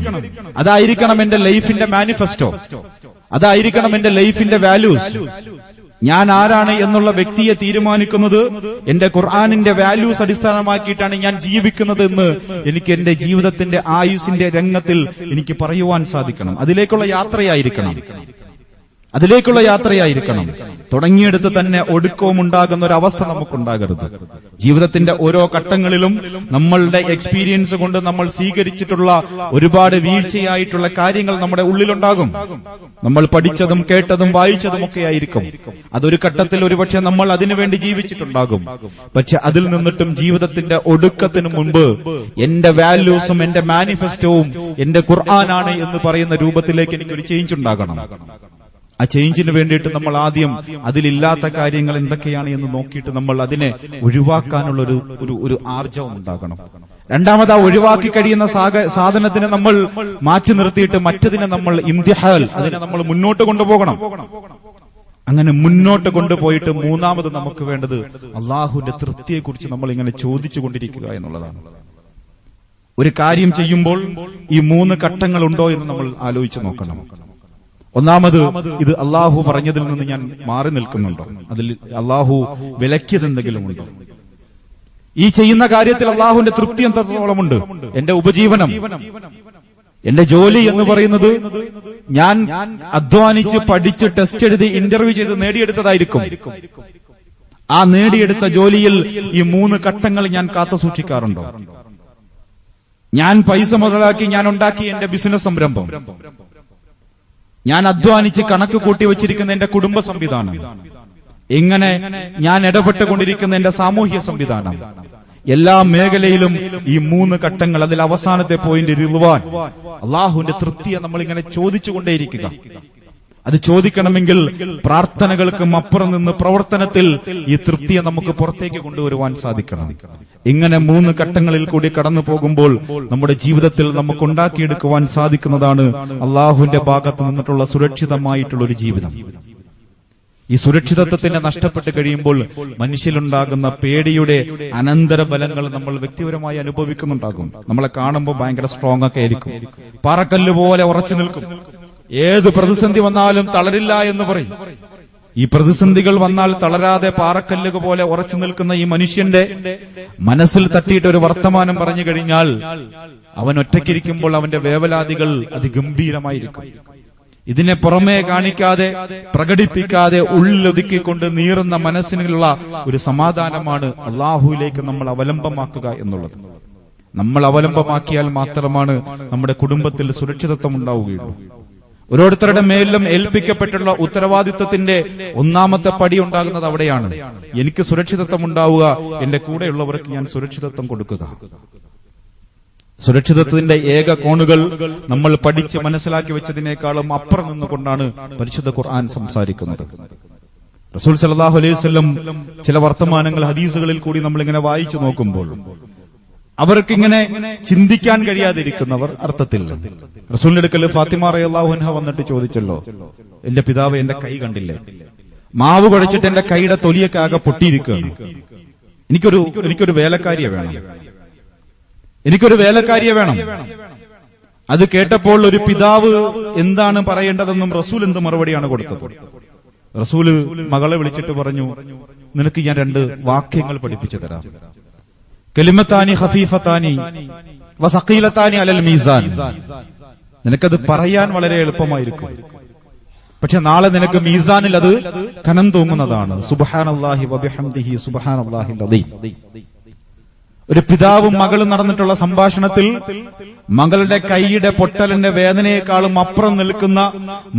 അതായിരിക്കണം എന്റെ ലൈഫിന്റെ മാനിഫെസ്റ്റോ, അതായിരിക്കണം എന്റെ ലൈഫിന്റെ വാല്യൂസ്. ഞാൻ ആരാണ് എന്നുള്ള വ്യക്തിയെ തീരുമാനിക്കുന്നത് എന്റെ ഖുർആനിന്റെ വാല്യൂസ് അടിസ്ഥാനമാക്കിയിട്ടാണ് ഞാൻ ജീവിക്കുന്നത് എന്ന് എനിക്ക് എന്റെ ജീവിതത്തിന്റെ ആയുസിന്റെ രംഗത്തിൽ എനിക്ക് പറയുവാൻ സാധിക്കണം. അതിലേക്കുള്ള യാത്രയായിരിക്കണം. അതിലേക്കുള്ള യാത്രയായിരിക്കണം. തുടങ്ങിയെടുത്ത് തന്നെ ഒടുക്കവും ഉണ്ടാകുന്ന ഒരു അവസ്ഥ നമുക്കുണ്ടാകരുത്. ജീവിതത്തിന്റെ ഓരോ ഘട്ടങ്ങളിലും നമ്മളുടെ എക്സ്പീരിയൻസ് കൊണ്ട് നമ്മൾ സ്വീകരിച്ചിട്ടുള്ള ഒരുപാട് വീഴ്ചയായിട്ടുള്ള കാര്യങ്ങൾ നമ്മുടെ ഉള്ളിലുണ്ടാകും. നമ്മൾ പഠിച്ചതും കേട്ടതും വായിച്ചതും ഒക്കെ ആയിരിക്കും. അതൊരു ഘട്ടത്തിൽ ഒരുപക്ഷെ നമ്മൾ അതിനുവേണ്ടി ജീവിച്ചിട്ടുണ്ടാകും. പക്ഷെ അതിൽ നിന്നിട്ടും ജീവിതത്തിന്റെ ഒടുക്കത്തിന് മുൻപ് എന്റെ വാല്യൂസും എന്റെ മാനിഫെസ്റ്റോവും എന്റെ ഖുർആനാണ് എന്ന് പറയുന്ന രൂപത്തിലേക്ക് എനിക്കൊരു ചേഞ്ച് ഉണ്ടാകണം. ആ ചേഞ്ചിന് വേണ്ടിയിട്ട് നമ്മൾ ആദ്യം അതിലില്ലാത്ത കാര്യങ്ങൾ എന്തൊക്കെയാണ് എന്ന് നോക്കിയിട്ട് നമ്മൾ അതിനെ ഒഴിവാക്കാനുള്ള ഒരു ആർജവം ഉണ്ടാകണം. രണ്ടാമത് ആ ഒഴിവാക്കി കഴിയുന്ന സാധനത്തിനെ നമ്മൾ മാറ്റി നിർത്തിയിട്ട് മറ്റതിനെ നമ്മൾ ഇംതിഹാൽ, അതിനെ നമ്മൾ മുന്നോട്ട് കൊണ്ടുപോകണം. അങ്ങനെ മുന്നോട്ട് കൊണ്ടുപോയിട്ട് മൂന്നാമത് നമുക്ക് വേണ്ടത് അള്ളാഹുവിന്റെ തൃപ്തിയെക്കുറിച്ച് നമ്മൾ ഇങ്ങനെ ചോദിച്ചു കൊണ്ടിരിക്കുക എന്നുള്ളതാണ്. ഒരു കാര്യം ചെയ്യുമ്പോൾ ഈ 3 ഘട്ടങ്ങളുണ്ടോ എന്ന് നമ്മൾ ആലോചിച്ച് നോക്കണം. ഒന്നാമത്, ഇത് അള്ളാഹു പറഞ്ഞതിൽ നിന്ന് ഞാൻ മാറി നിൽക്കുന്നുണ്ടോ? അതിൽ അള്ളാഹു വിലക്കിയതെന്തെങ്കിലും ഉണ്ടോ? ഈ ചെയ്യുന്ന കാര്യത്തിൽ അള്ളാഹുവിന്റെ തൃപ്തി എത്രത്തോളമുണ്ട്? എന്റെ ഉപജീവനം, എന്റെ ജോലി എന്ന് പറയുന്നത് ഞാൻ അധ്വാനിച്ച് പഠിച്ച് ടെസ്റ്റ് എഴുതി ഇന്റർവ്യൂ ചെയ്ത് നേടിയെടുത്തതായിരിക്കും. ആ നേടിയെടുത്ത ജോലിയിൽ ഈ 3 ഘട്ടങ്ങൾ ഞാൻ കാത്തു സൂക്ഷിക്കാറുണ്ടോ? ഞാൻ പൈസ മുതലാക്കി ഞാൻ ഉണ്ടാക്കിയ എന്റെ ബിസിനസ് സംരംഭം, ഞാൻ അധ്വാനിച്ച് കണക്ക് കൂട്ടി വച്ചിരിക്കുന്ന എന്റെ കുടുംബ സംവിധാനം, ഇങ്ങനെ ഞാൻ ഇടപെട്ടുകൊണ്ടിരിക്കുന്ന എന്റെ സാമൂഹ്യ സംവിധാനം, എല്ലാ മേഖലയിലും ഈ 3 ഘട്ടങ്ങൾ, അതിൽ അവസാനത്തെ പോയിന്റ് റിളുവാൻ, അള്ളാഹുവിന്റെ തൃപ്തിയെ നമ്മൾ ഇങ്ങനെ ചോദിച്ചുകൊണ്ടേയിരിക്കുക. അത് ചോദിക്കണമെങ്കിൽ പ്രാർത്ഥനകൾക്കും അപ്പുറം നിന്ന് പ്രവർത്തനത്തിൽ ഈ തൃപ്തിയെ നമുക്ക് പുറത്തേക്ക് കൊണ്ടുവരുവാൻ സാധിക്കണം. ഇങ്ങനെ 3 ഘട്ടങ്ങളിൽ കൂടി കടന്നു പോകുമ്പോൾ നമ്മുടെ ജീവിതത്തിൽ നമുക്ക് ഉണ്ടാക്കിയെടുക്കുവാൻ സാധിക്കുന്നതാണ് അള്ളാഹുവിന്റെ ഭാഗത്ത് നിന്നിട്ടുള്ള സുരക്ഷിതമായിട്ടുള്ള ഒരു ജീവിതം. ഈ സുരക്ഷിതത്വത്തിന് നഷ്ടപ്പെട്ട് കഴിയുമ്പോൾ മനുഷ്യരുണ്ടാകുന്ന പേടിയുടെ അനന്തരഫലങ്ങൾ നമ്മൾ വ്യക്തിപരമായി അനുഭവിക്കുന്നുണ്ടാകും. നമ്മളെ കാണുമ്പോൾ ഭയങ്കര സ്ട്രോങ് ഒക്കെ ആയിരിക്കും, പാറക്കല്ല് പോലെ ഉറച്ചു നിൽക്കും. ഏത് പ്രതിസന്ധി വന്നാലും തളരില്ല എന്ന് പറയും. ഈ പ്രതിസന്ധികൾ വന്നാൽ തളരാതെ പാറക്കല്ലുക പോലെ ഉറച്ചു നിൽക്കുന്ന ഈ മനുഷ്യന്റെ മനസ്സിൽ തട്ടിയിട്ട് ഒരു വർത്തമാനം പറഞ്ഞു കഴിഞ്ഞാൽ അവൻ ഒറ്റയ്ക്കിരിക്കുമ്പോൾ അവന്റെ വേവലാതികൾ അതിഗംഭീരമായിരിക്കും. ഇതിനെ പുറമേ കാണിക്കാതെ, പ്രകടിപ്പിക്കാതെ, ഉള്ളിലൊതുക്കിക്കൊണ്ട് നീറുന്ന മനസ്സിനുള്ള ഒരു സമാധാനമാണ് അള്ളാഹുവിലേക്ക് നമ്മൾ അവലംബമാക്കുക എന്നുള്ളത്. നമ്മൾ അവലംബമാക്കിയാൽ മാത്രമാണ് നമ്മുടെ കുടുംബത്തിൽ സുരക്ഷിതത്വം ഉണ്ടാവുകയുള്ളൂ. ഓരോരുത്തരുടെ മേലും ഏൽപ്പിക്കപ്പെട്ടുള്ള ഉത്തരവാദിത്വത്തിന്റെ ഒന്നാമത്തെ പടി ഉണ്ടാകുന്നത് അവിടെയാണ്. എനിക്ക് സുരക്ഷിതത്വം ഉണ്ടാവുക, എന്റെ കൂടെയുള്ളവർക്ക് ഞാൻ സുരക്ഷിതത്വം കൊടുക്കുക. സുരക്ഷിതത്വത്തിന്റെ ഏക കോണുകൾ നമ്മൾ പഠിച്ച് മനസ്സിലാക്കി വെച്ചതിനേക്കാളും അപ്പുറം നിന്നുകൊണ്ടാണ് പരിശുദ്ധ ഖുർആൻ സംസാരിക്കുന്നത്. റസൂൽ സല്ലല്ലാഹു അലൈഹി വസല്ലം ചില വർത്തമാനങ്ങൾ ഹദീസുകളിൽ കൂടി നമ്മളിങ്ങനെ വായിച്ചു നോക്കുമ്പോൾ അവർക്കിങ്ങനെ ചിന്തിക്കാൻ കഴിയാതിരിക്കുന്നവർ അർത്ഥത്തിൽ റസൂലിന്റെ അടുക്കൽ ഫാത്തിമ റളിയല്ലാഹു അൻഹ വന്നിട്ട് ചോദിച്ചല്ലോ, എന്റെ പിതാവ് എന്റെ കൈ കണ്ടില്ലേ, മാവ് കുഴച്ചിട്ട് എന്റെ കൈയുടെ തൊലിയൊക്കെ ആകെ പൊട്ടിയിരിക്കുകയാണ്, എനിക്കൊരു വേലക്കാരിയെ വേണം. അത് കേട്ടപ്പോൾ ഒരു പിതാവ് എന്താണ് പറയേണ്ടതെന്നും റസൂൽ എന്ത് മറുപടിയാണ് കൊടുത്തത്? റസൂല് മകളെ വിളിച്ചിട്ട് പറഞ്ഞു, നിനക്ക് ഞാൻ 2 വാക്യങ്ങൾ പഠിപ്പിച്ചു തരാം. കലിമത്താനി ഖഫീഫത്താനി വസഖീലത്താനി അലൽ മീസാൻ. നിനക്കത് പറയാൻ വളരെ എളുപ്പമായിരിക്കും, പക്ഷെ നാളെ നിനക്ക് മീസാനിൽ അത് കനം തൂങ്ങുന്നതാണ്. സുബ്ഹാനല്ലാഹി വബിഹംദിഹി സുബ്ഹാനല്ലാഹിൽ അദീം. ഒരു പിതാവും മകളും നടന്നിട്ടുള്ള സംഭാഷണത്തിൽ മകളുടെ കൈയുടെ പൊട്ടലിന്റെ വേദനയെക്കാളും അപ്പുറം നിൽക്കുന്ന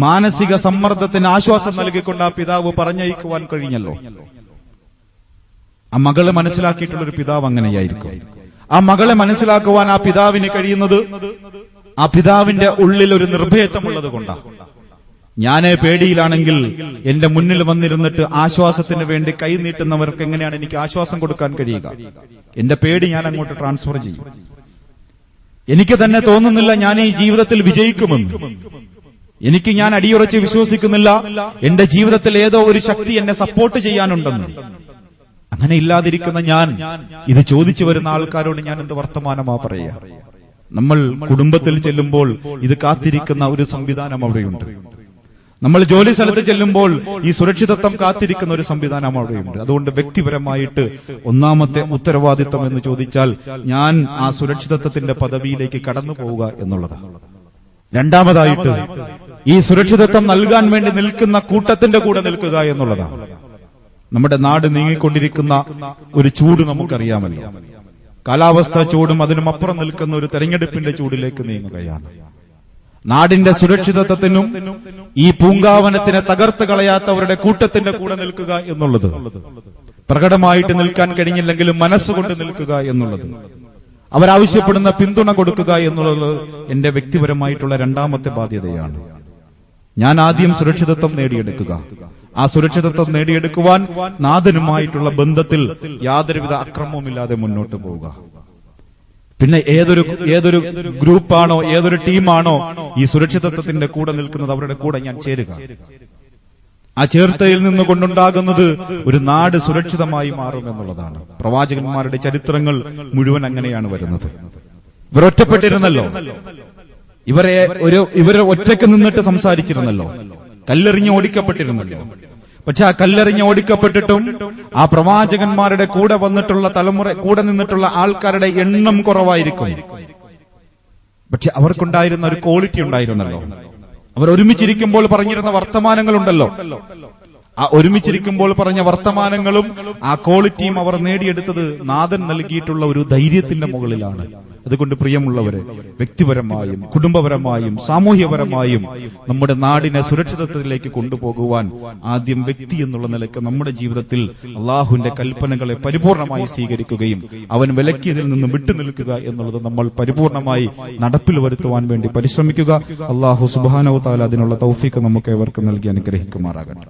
മാനസിക സമ്മർദ്ദത്തിന് ആശ്വാസം നൽകിക്കൊണ്ട് ആ പിതാവ് പറഞ്ഞയക്കുവാൻ കഴിഞ്ഞല്ലോ. ആ മകളെ മനസ്സിലാക്കിയിട്ടുള്ള ഒരു പിതാവ് അങ്ങനെയായിരിക്കും. ആ മകളെ മനസ്സിലാക്കുവാൻ ആ പിതാവിന് കഴിയുന്നത് ആ പിതാവിന്റെ ഉള്ളിൽ ഒരു നിർഭയത്വമുള്ളത് കൊണ്ടാണ്. ഞാനേ പേടിയിലാണെങ്കിൽ എന്റെ മുന്നിൽ വന്നിരുന്നിട്ട് ആശ്വാസത്തിന് വേണ്ടി കൈ നീട്ടുന്നവർക്ക് എങ്ങനെയാണ് എനിക്ക് ആശ്വാസം കൊടുക്കാൻ കഴിയുക? എന്റെ പേടി ഞാൻ അങ്ങോട്ട് ട്രാൻസ്ഫർ ചെയ്യും. എനിക്ക് തന്നെ തോന്നുന്നില്ല ഞാൻ ഈ ജീവിതത്തിൽ വിജയിക്കുമെന്ന്. ഞാൻ അടിയുറച്ച് വിശ്വസിക്കുന്നില്ല എന്റെ ജീവിതത്തിൽ ഏതോ ഒരു ശക്തി എന്നെ സപ്പോർട്ട് ചെയ്യാനുണ്ടെന്ന്. അങ്ങനെ ഇല്ലാതിരിക്കുന്ന ഞാൻ ഇത് ചോദിച്ചു വരുന്ന ആൾക്കാരോട് ഞാൻ എന്ത് വർത്തമാനമാ പറയുക? നമ്മൾ കുടുംബത്തിൽ ചെല്ലുമ്പോൾ ഇത് കാത്തിരിക്കുന്ന ഒരു സംവിധാനം അവിടെയുണ്ട്. നമ്മൾ ജോലി സ്ഥലത്ത് ചെല്ലുമ്പോൾ ഈ സുരക്ഷിതത്വം കാത്തിരിക്കുന്ന ഒരു സംവിധാനം അവിടെയുണ്ട്. അതുകൊണ്ട് വ്യക്തിപരമായിട്ട് ഒന്നാമത്തെ ഉത്തരവാദിത്വം എന്ന് ചോദിച്ചാൽ ഞാൻ ആ സുരക്ഷിതത്വത്തിന്റെ പദവിയിലേക്ക് കടന്നു പോവുക എന്നുള്ളതാണ്. രണ്ടാമതായിട്ട് ഈ സുരക്ഷിതത്വം നൽകാൻ വേണ്ടി നിൽക്കുന്ന കൂട്ടത്തിന്റെ കൂടെ നിൽക്കുക എന്നുള്ളതാണ്. നമ്മുടെ നാട് നീങ്ങിക്കൊണ്ടിരിക്കുന്ന ഒരു ചൂട് നമുക്കറിയാമല്ലോ. കാലാവസ്ഥാ ചൂടും അതിനുമപ്പുറം നിൽക്കുന്ന ഒരു തെരഞ്ഞെടുപ്പിന്റെ ചൂടിലേക്ക് നീങ്ങുകയാണ്. നാടിന്റെ സുരക്ഷിതത്വത്തിനും ഈ പൂങ്കാവനത്തിനെ തകർത്ത് കളയാത്തവരുടെ കൂട്ടത്തിന്റെ കൂടെ നിൽക്കുക എന്നുള്ളത്, പ്രകടമായിട്ട് നിൽക്കാൻ കഴിഞ്ഞില്ലെങ്കിലും മനസ്സുകൊണ്ട് നിൽക്കുക എന്നുള്ളത്, അവരാവശ്യപ്പെടുന്ന പിന്തുണ കൊടുക്കുക എന്നുള്ളത് എന്റെ വ്യക്തിപരമായിട്ടുള്ള രണ്ടാമത്തെ ബാധ്യതയാണ്. ഞാൻ ആദ്യം സുരക്ഷിതത്വം നേടിയെടുക്കുക. ആ സുരക്ഷിതത്വം നേടിയെടുക്കുവാൻ നാഥനുമായിട്ടുള്ള ബന്ധത്തിൽ യാതൊരുവിധ അക്രമവുമില്ലാതെ മുന്നോട്ട് പോവുക. പിന്നെ ഏതൊരു ഗ്രൂപ്പാണോ ഏതൊരു ടീമാണോ ഈ സുരക്ഷിതത്വത്തിന്റെ കൂടെ നിൽക്കുന്നത്, അവരുടെ കൂടെ ഞാൻ ചേരുക. ആ ചേർത്തയിൽ നിന്നുകൊണ്ടുണ്ടാകുന്നത് ഒരു നാട് സുരക്ഷിതമായി മാറുമെന്നുള്ളതാണ്. പ്രവാചകന്മാരുടെ ചരിത്രങ്ങൾ മുഴുവൻ അങ്ങനെയാണ് വരുന്നത്. ഇവർ ഒറ്റപ്പെട്ടിരുന്നല്ലോ, ഇവരെ ഒറ്റയ്ക്ക് നിന്നിട്ട് സംസാരിച്ചിരുന്നല്ലോ, കല്ലെറിഞ്ഞ് ഓടിക്കപ്പെട്ടിരുന്നല്ലോ. പക്ഷെ ആ കല്ലെറിഞ്ഞ് ഓടിക്കപ്പെട്ടിട്ടും ആ പ്രവാചകന്മാരുടെ കൂടെ വന്നിട്ടുള്ള കൂടെ നിന്നിട്ടുള്ള ആൾക്കാരുടെ എണ്ണം കുറവായിരിക്കും. പക്ഷെ അവർക്കുണ്ടായിരുന്ന ഒരു ക്വാളിറ്റി ഉണ്ടായിരുന്നല്ലോ. അവർ ഒരുമിച്ചിരിക്കുമ്പോൾ പറഞ്ഞിരുന്ന വർത്തമാനങ്ങളുണ്ടല്ലോ, ആ ഒരുമിച്ചിരിക്കുമ്പോൾ പറഞ്ഞ വർത്തമാനങ്ങളും ആ ക്വാളിറ്റിയും അവർ നേടിയെടുത്തത് നാഥൻ നൽകിയിട്ടുള്ള ഒരു ധൈര്യത്തിന്റെ മുകളിലാണ്. അതുകൊണ്ട് പ്രിയമുള്ളവരെ, വ്യക്തിപരമായും കുടുംബപരമായും സാമൂഹ്യപരമായും നമ്മുടെ നാടിനെ സുരക്ഷിതത്വത്തിലേക്ക് കൊണ്ടുപോകുവാൻ ആദ്യം വ്യക്തി എന്നുള്ള നിലയ്ക്ക് നമ്മുടെ ജീവിതത്തിൽ അള്ളാഹുവിന്റെ കൽപ്പനകളെ പരിപൂർണമായി സ്വീകരിക്കുകയും അവൻ വിലക്കിയതിൽ നിന്ന് വിട്ടുനിൽക്കുക എന്നുള്ളത് നമ്മൾ പരിപൂർണമായി നടപ്പിൽ വരുത്തുവാൻ വേണ്ടി പരിശ്രമിക്കുക. അള്ളാഹു സുബ്ഹാനഹു വ തആല അതിനുള്ള തൗഫീഖ് നമുക്ക് ഏവർക്കും നൽകി അനുഗ്രഹിക്കുമാറാകട്ടെ.